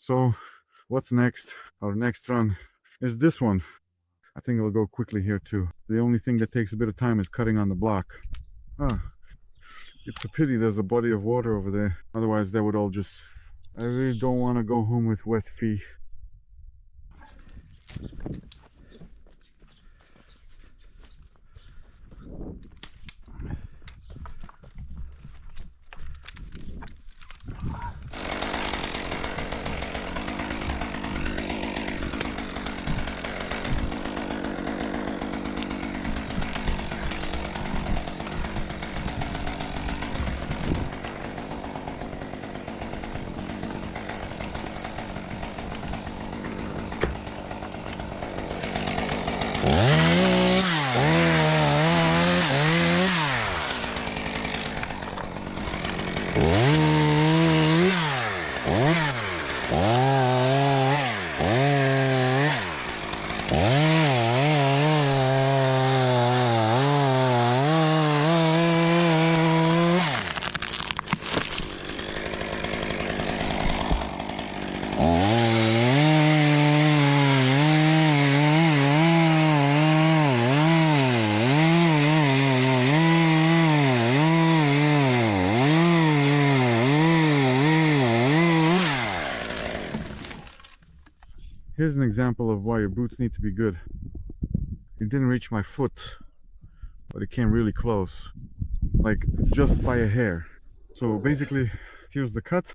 So what's next? Our next run is this one. I think it'll go quickly here too. The only thing that takes a bit of time is cutting on the block. It's a pity there's a body of water over there. Otherwise they would all just... I really don't want to go home with wet feet. Here's an example of why your boots need to be good. It didn't reach my foot, but it came really close, like just by a hair. So basically, here's the cut,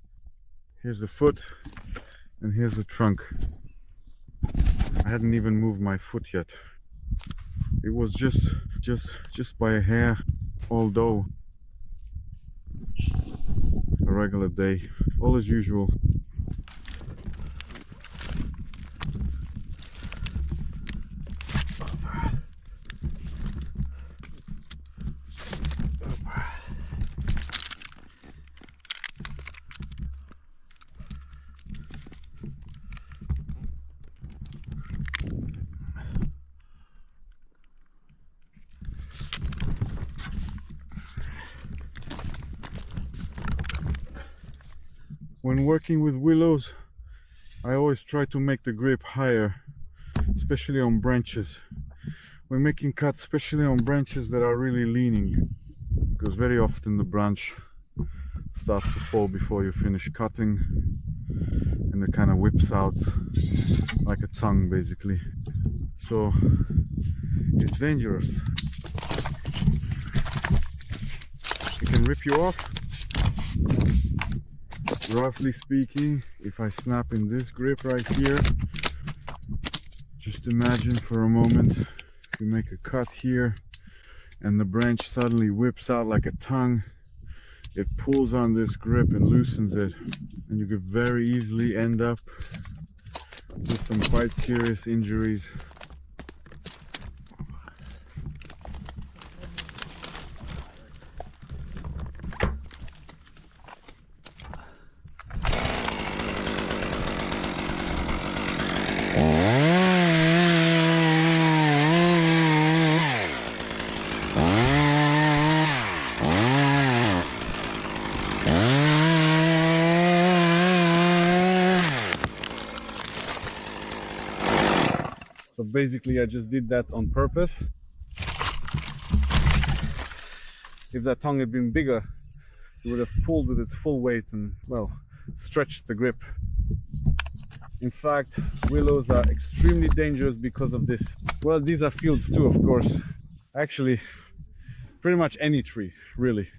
here's the foot, and here's the trunk. I hadn't even moved my foot yet. It was just by a hair, although a regular day, all as usual. When working with willows, I always try to make the grip higher, especially on branches. When making cuts, especially on branches that are really leaning, because very often the branch starts to fall before you finish cutting, and it kind of whips out like a tongue basically. So it's dangerous. It can rip you off. Roughly speaking, if I snap in this grip right here, just imagine for a moment, if you make a cut here and the branch suddenly whips out like a tongue, it pulls on this grip and loosens it, and you could very easily end up with some quite serious injuries. So basically I just did that on purpose. If that tongue had been bigger, it would have pulled with its full weight and, well, stretched the grip. In fact, willows are extremely dangerous because of this. Well, these are fields too, of course. Actually, pretty much any tree, really.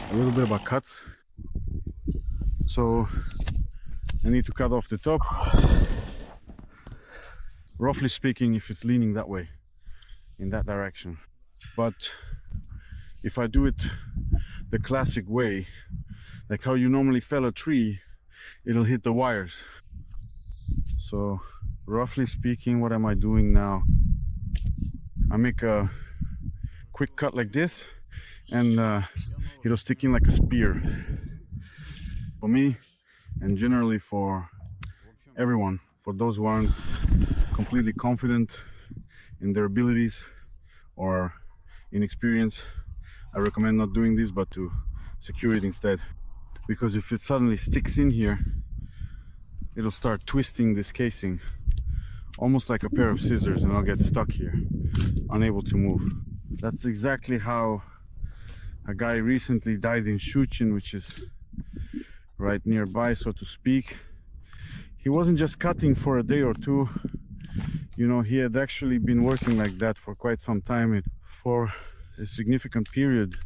A little bit about cuts. So I need to cut off the top. Roughly speaking, if it's leaning that way, in that direction. But if I do it the classic way, like how you normally fell a tree, it'll hit the wires. So roughly speaking, what am I doing now? I make a quick cut like this, and it'll stick in like a spear. For me, and generally for everyone, for those who aren't completely confident in their abilities or inexperienced, I recommend not doing this, but to secure it instead. Because if it suddenly sticks in here, it'll start twisting this casing almost like a pair of scissors, and I'll get stuck here, unable to move. That's exactly how a guy recently died in Shuchin, which is right nearby, so to speak. He wasn't just cutting for a day or two, you know, he had actually been working like that for quite some time, for a significant period.